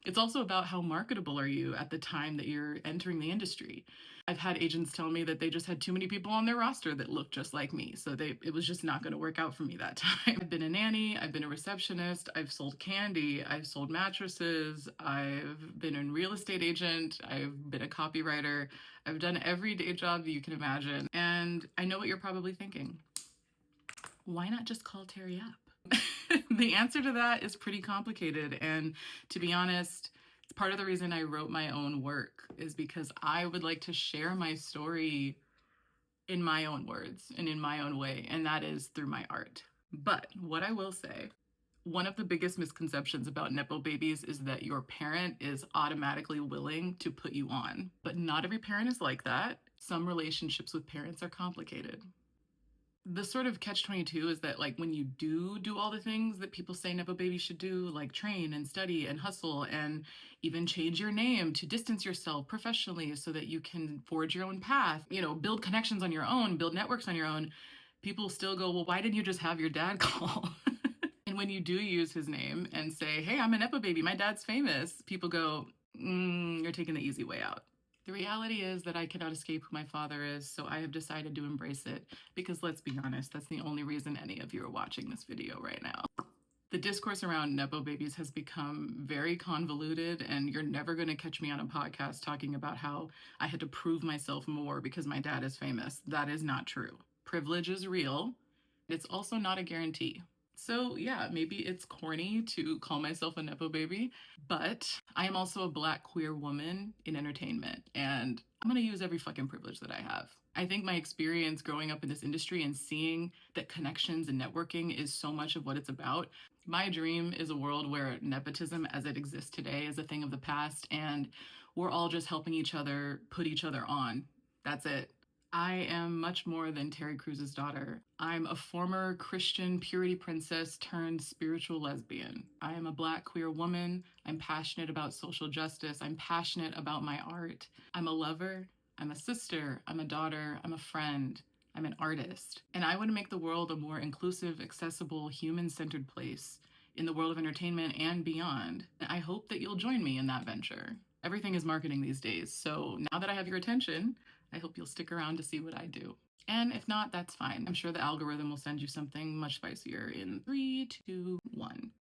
It's also about how marketable are you at the time that you're entering the industry. I've had agents tell me that they just had too many people on their roster that looked just like me, so it was just not going to work out for me that time. I've been a nanny, I've been a receptionist, I've sold candy, I've sold mattresses, I've been a real estate agent, I've been a copywriter, I've done every day job that you can imagine. And I know what you're probably thinking. Why not just call Terry up? The answer to that is pretty complicated. And to be honest, it's part of the reason I wrote my own work is because I would like to share my story in my own words and in my own way, and that is through my art. But what I will say, one of the biggest misconceptions about Nepo babies is that your parent is automatically willing to put you on. But not every parent is like that. Some relationships with parents are complicated. The sort of catch-22 is that like when you do all the things that people say Nepo babies should do, like train and study and hustle and even change your name to distance yourself professionally so that you can forge your own path, build connections on your own, build networks on your own, people still go, well, why didn't you just have your dad call? And when you do use his name and say, hey, I'm a Nepo baby, my dad's famous, people go, you're taking the easy way out. The reality is that I cannot escape who my father is, so I have decided to embrace it because let's be honest, that's the only reason any of you are watching this video right now. The discourse around Nepo babies has become very convoluted, and you're never going to catch me on a podcast talking about how I had to prove myself more because my dad is famous. That is not true. Privilege is real. It's also not a guarantee. So yeah, maybe it's corny to call myself a Nepo baby, but I am also a Black queer woman in entertainment, and I'm gonna use every fucking privilege that I have. I think my experience growing up in this industry and seeing that connections and networking is so much of what it's about. My dream is a world where nepotism as it exists today is a thing of the past, and we're all just helping each other put each other on. That's it. I am much more than Terry Crews's daughter. I'm a former Christian purity princess turned spiritual lesbian. I am a Black queer woman. I'm passionate about social justice. I'm passionate about my art. I'm a lover. I'm a sister. I'm a daughter. I'm a friend. I'm an artist. And I want to make the world a more inclusive, accessible, human-centered place in the world of entertainment and beyond. I hope that you'll join me in that venture. Everything is marketing these days, so now that I have your attention, I hope you'll stick around to see what I do. And if not, that's fine. I'm sure the algorithm will send you something much spicier in 3, 2, 1.